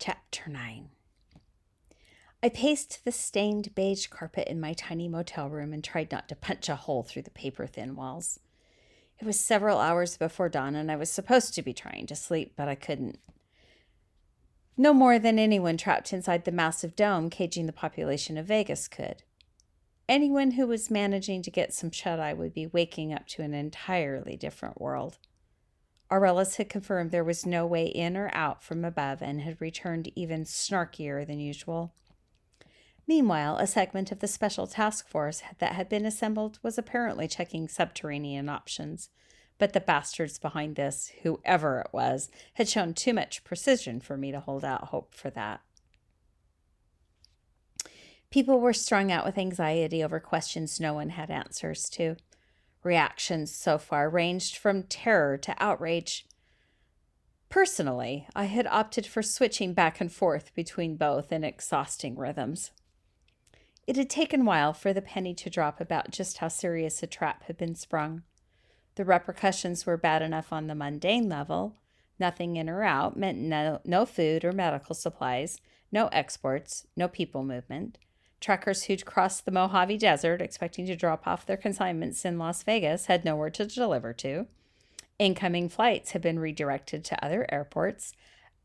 Chapter 9. I paced the stained beige carpet in my tiny motel room and tried not to punch a hole through the paper-thin walls. It was several hours before dawn, and I was supposed to be trying to sleep, but I couldn't. No more than anyone trapped inside the massive dome caging the population of Vegas could. Anyone who was managing to get some shut-eye would be waking up to an entirely different world. Aurelis had confirmed there was no way in or out from above and had returned even snarkier than usual. Meanwhile, a segment of the special task force that had been assembled was apparently checking subterranean options, but the bastards behind this, whoever it was, had shown too much precision for me to hold out hope for that. People were strung out with anxiety over questions no one had answers to. Reactions so far ranged from terror to outrage. Personally, I had opted for switching back and forth between both in exhausting rhythms. It had taken a while for the penny to drop about just how serious a trap had been sprung. The repercussions were bad enough on the mundane level. Nothing in or out meant no food or medical supplies, no exports, no people movement. Truckers who'd crossed the Mojave Desert expecting to drop off their consignments in Las Vegas had nowhere to deliver to. Incoming flights had been redirected to other airports.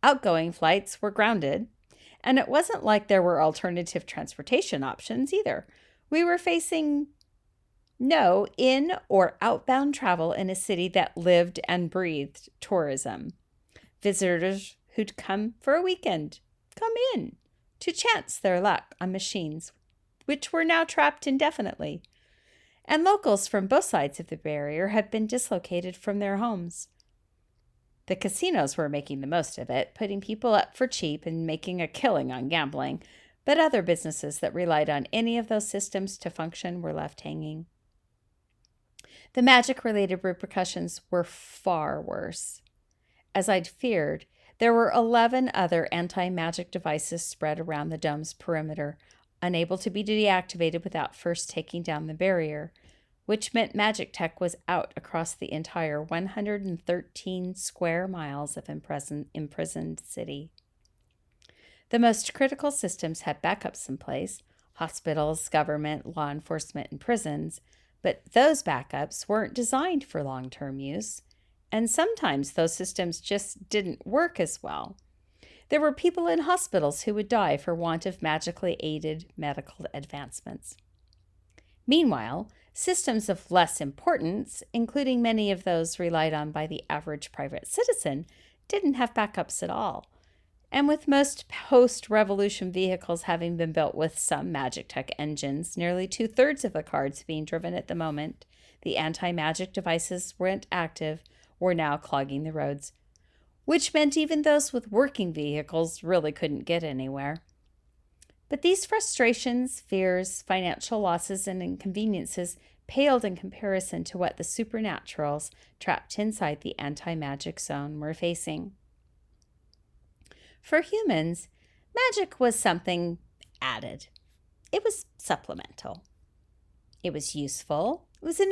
Outgoing flights were grounded. And it wasn't like there were alternative transportation options either. We were facing no in- or outbound travel in a city that lived and breathed tourism. Visitors who'd come for a weekend, come in to chance their luck on machines, which were now trapped indefinitely. And locals from both sides of the barrier had been dislocated from their homes. The casinos were making the most of it, putting people up for cheap and making a killing on gambling, but other businesses that relied on any of those systems to function were left hanging. The magic-related repercussions were far worse. As I'd feared, there were 11 other anti-magic devices spread around the dome's perimeter, unable to be deactivated without first taking down the barrier, which meant magic tech was out across the entire 113 square miles of imprisoned city. The most critical systems had backups in place: hospitals, government, law enforcement, and prisons, but those backups weren't designed for long-term use, and sometimes those systems just didn't work as well. There were people in hospitals who would die for want of magically aided medical advancements. Meanwhile, systems of less importance, including many of those relied on by the average private citizen, didn't have backups at all. And with most post-revolution vehicles having been built with some magic tech engines, nearly 2/3 of the cars being driven at the moment the anti-magic devices weren't active, were now clogging the roads, which meant even those with working vehicles really couldn't get anywhere. But these frustrations, fears, financial losses, and inconveniences paled in comparison to what the supernaturals trapped inside the anti-magic zone were facing. For humans, magic was something added. It was supplemental. It was useful. It was an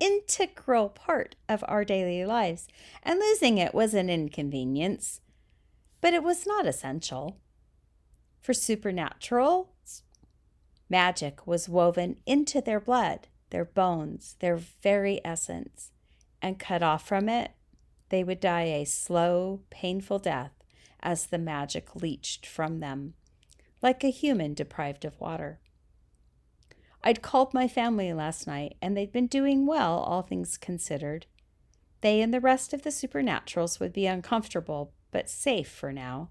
integral part of our daily lives, and losing it was an inconvenience, but it was not essential. For supernaturals, magic was woven into their blood, their bones, their very essence, and cut off from it, they would die a slow, painful death as the magic leached from them, like a human deprived of water. I'd called my family last night, and they'd been doing well, all things considered. They and the rest of the supernaturals would be uncomfortable, but safe for now.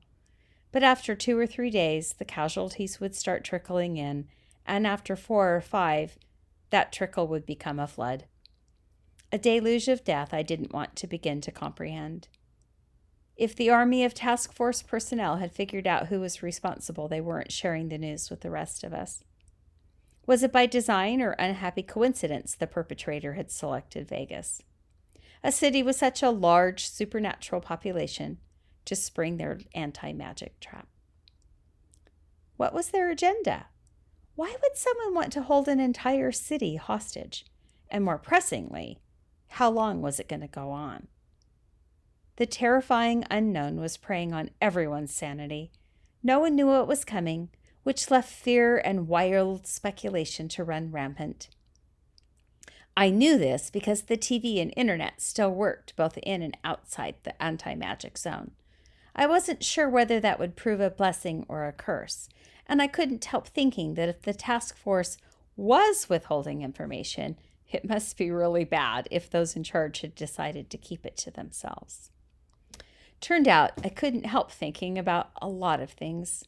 But after 2 or 3 days, the casualties would start trickling in, and after 4 or 5, that trickle would become a flood. A deluge of death I didn't want to begin to comprehend. If the army of task force personnel had figured out who was responsible, they weren't sharing the news with the rest of us. Was it by design or unhappy coincidence the perpetrator had selected Vegas, a city with such a large supernatural population, to spring their anti-magic trap? What was their agenda? Why would someone want to hold an entire city hostage? And more pressingly, how long was it going to go on? The terrifying unknown was preying on everyone's sanity. No one knew what was coming, which left fear and wild speculation to run rampant. I knew this because the TV and internet still worked both in and outside the anti-magic zone. I wasn't sure whether that would prove a blessing or a curse, and I couldn't help thinking that if the task force was withholding information, it must be really bad if those in charge had decided to keep it to themselves. Turned out I couldn't help thinking about a lot of things.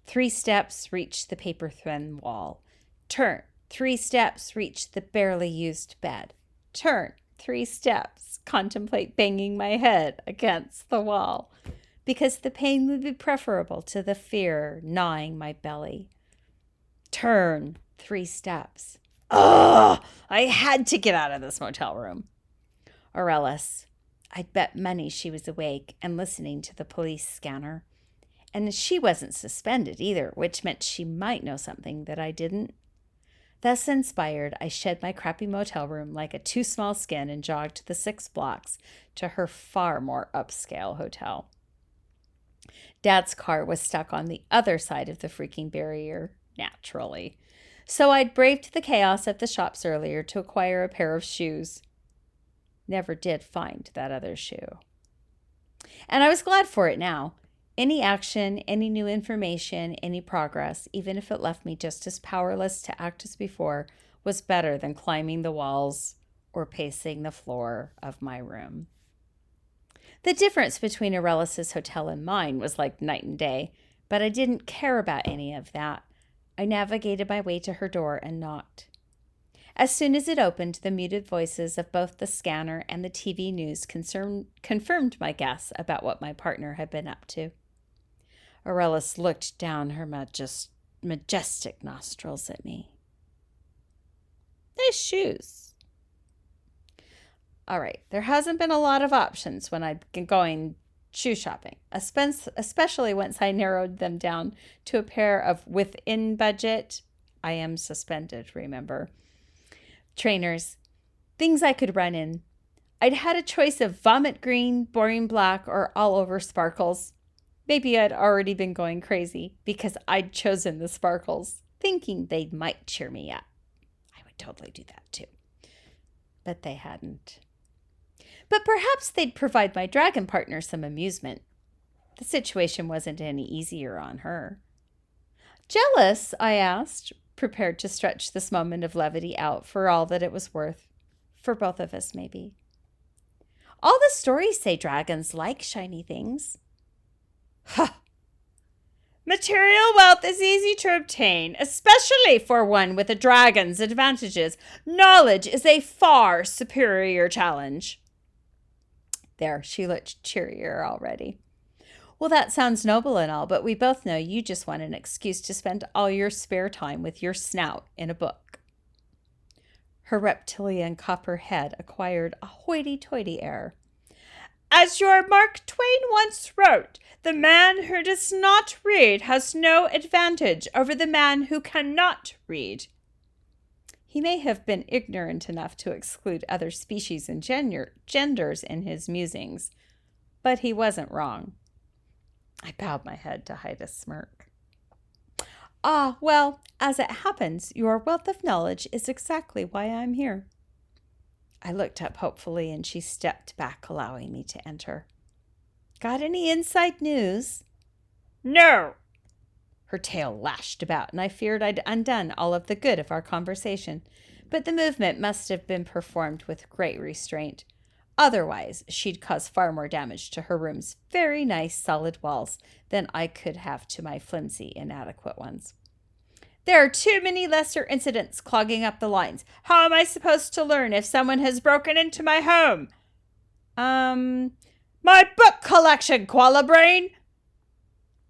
3 steps reached the paper-thin wall. Turn. 3 steps reach the barely used bed. Turn 3 steps, contemplate banging my head against the wall, because the pain would be preferable to the fear gnawing my belly. Turn 3 steps. Ugh! I had to get out of this motel room. Aurelis. I'd bet money she was awake and listening to the police scanner. And she wasn't suspended either, which meant she might know something that I didn't. Thus inspired, I shed my crappy motel room like a too small skin and jogged the 6 blocks to her far more upscale hotel. Dad's car was stuck on the other side of the freaking barrier, naturally. So I'd braved the chaos at the shops earlier to acquire a pair of shoes. Never did find that other shoe. And I was glad for it now. Any action, any new information, any progress, even if it left me just as powerless to act as before, was better than climbing the walls or pacing the floor of my room. The difference between Aurelis' hotel and mine was like night and day, but I didn't care about any of that. I navigated my way to her door and knocked. As soon as it opened, the muted voices of both the scanner and the TV news confirmed my guess about what my partner had been up to. Aurelis looked down her majestic nostrils at me. Nice shoes. All right, there hasn't been a lot of options when I've been going shoe shopping, especially once I narrowed them down to a pair of within budget, I am suspended, remember, trainers, things I could run in. I'd had a choice of vomit green, boring black, or all over sparkles. Maybe I'd already been going crazy because I'd chosen the sparkles, thinking they might cheer me up. I would totally do that too. But they hadn't. But perhaps they'd provide my dragon partner some amusement. The situation wasn't any easier on her. Jealous? I asked, prepared to stretch this moment of levity out for all that it was worth. For both of us, maybe. All the stories say dragons like shiny things. Huh. Material wealth is easy to obtain, especially for one with a dragon's advantages. Knowledge is a far superior challenge. There, she looked cheerier already. Well, that sounds noble and all, but we both know you just want an excuse to spend all your spare time with your snout in a book. Her reptilian copper head acquired a hoity-toity air. As your Mark Twain once wrote, the man who does not read has no advantage over the man who cannot read. He may have been ignorant enough to exclude other species and genders in his musings, but he wasn't wrong. I bowed my head to hide a smirk. Ah, well, as it happens, your wealth of knowledge is exactly why I'm here. I looked up hopefully, and she stepped back, allowing me to enter. Got any inside news? No. Her tail lashed about, and I feared I'd undone all of the good of our conversation, but the movement must have been performed with great restraint. Otherwise, she'd cause far more damage to her room's very nice solid walls than I could have to my flimsy, inadequate ones. There are too many lesser incidents clogging up the lines. How am I supposed to learn if someone has broken into my home? My book collection, Koala Brain!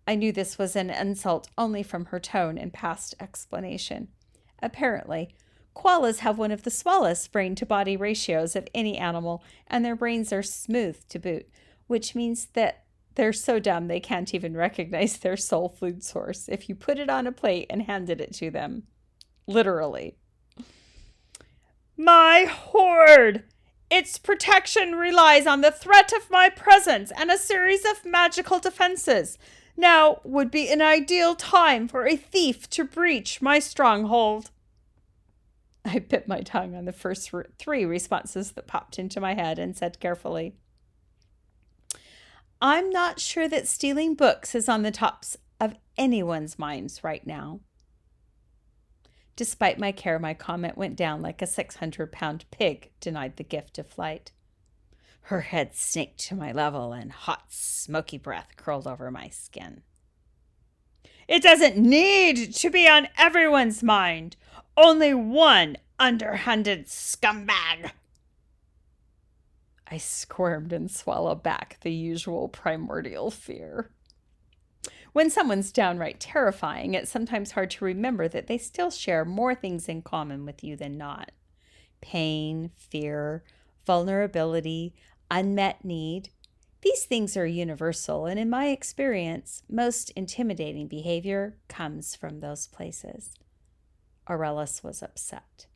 I knew this was an insult only from her tone and past explanation. Apparently, koalas have one of the smallest brain-to-body ratios of any animal, and their brains are smooth to boot, which means that they're so dumb they can't even recognize their sole food source if you put it on a plate and handed it to them. Literally. My hoard! Its protection relies on the threat of my presence and a series of magical defenses. Now would be an ideal time for a thief to breach my stronghold. I bit my tongue on the first three responses that popped into my head and said carefully, I'm not sure that stealing books is on the tops of anyone's minds right now. Despite my care, my comment went down like a 600-pound pig denied the gift of flight. Her head snaked to my level and hot, smoky breath curled over my skin. It doesn't need to be on everyone's mind. Only one underhanded scumbag. I squirmed and swallowed back the usual primordial fear. When someone's downright terrifying, it's sometimes hard to remember that they still share more things in common with you than not. Pain, fear, vulnerability, unmet need. These things are universal, and in my experience, most intimidating behavior comes from those places. Aurelius was upset.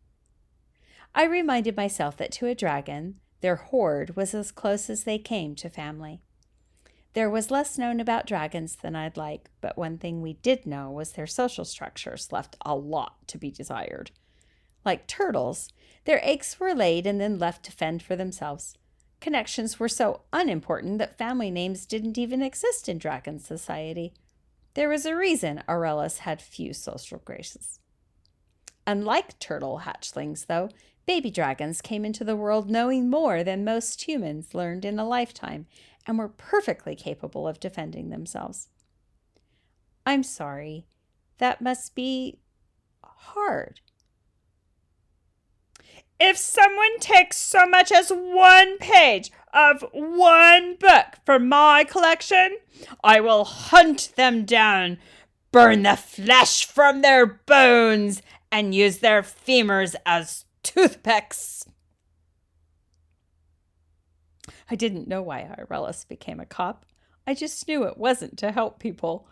I reminded myself that to a dragon, their horde was as close as they came to family. There was less known about dragons than I'd like, but one thing we did know was their social structures left a lot to be desired. Like turtles, their eggs were laid and then left to fend for themselves. Connections were so unimportant that family names didn't even exist in dragon society. There was a reason Aurelius had few social graces. Unlike turtle hatchlings, though, baby dragons came into the world knowing more than most humans learned in a lifetime and were perfectly capable of defending themselves. I'm sorry. That must be hard. If someone takes so much as one page of one book from my collection, I will hunt them down, burn the flesh from their bones, and use their femurs as toothpicks. I didn't know why Aurelius became a cop. I just knew it wasn't to help people.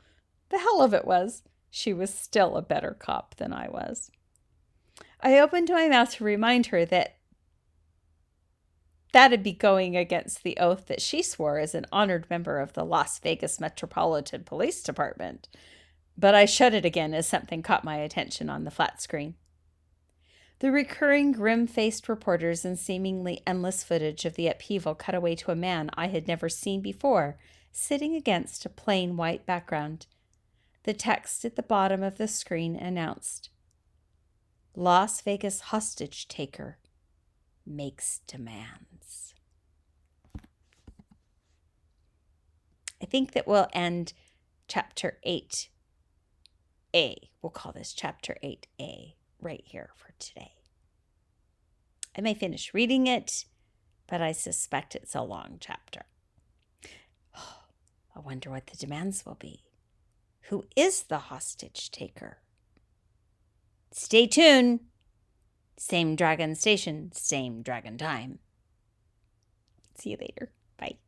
The hell of it was, she was still a better cop than I was. I opened my mouth to remind her that that'd be going against the oath that she swore as an honored member of the Las Vegas Metropolitan Police Department, but I shut it again as something caught my attention on the flat screen. The recurring grim-faced reporters and seemingly endless footage of the upheaval cut away to a man I had never seen before, sitting against a plain white background. The text at the bottom of the screen announced, Las Vegas hostage taker makes demands. I think that we'll end Chapter 8A. We'll call this Chapter 8A right here for today. I may finish reading it, but I suspect it's a long chapter. I wonder what the demands will be. Who is the hostage taker? Stay tuned. Same dragon station, same dragon time. See you later. Bye.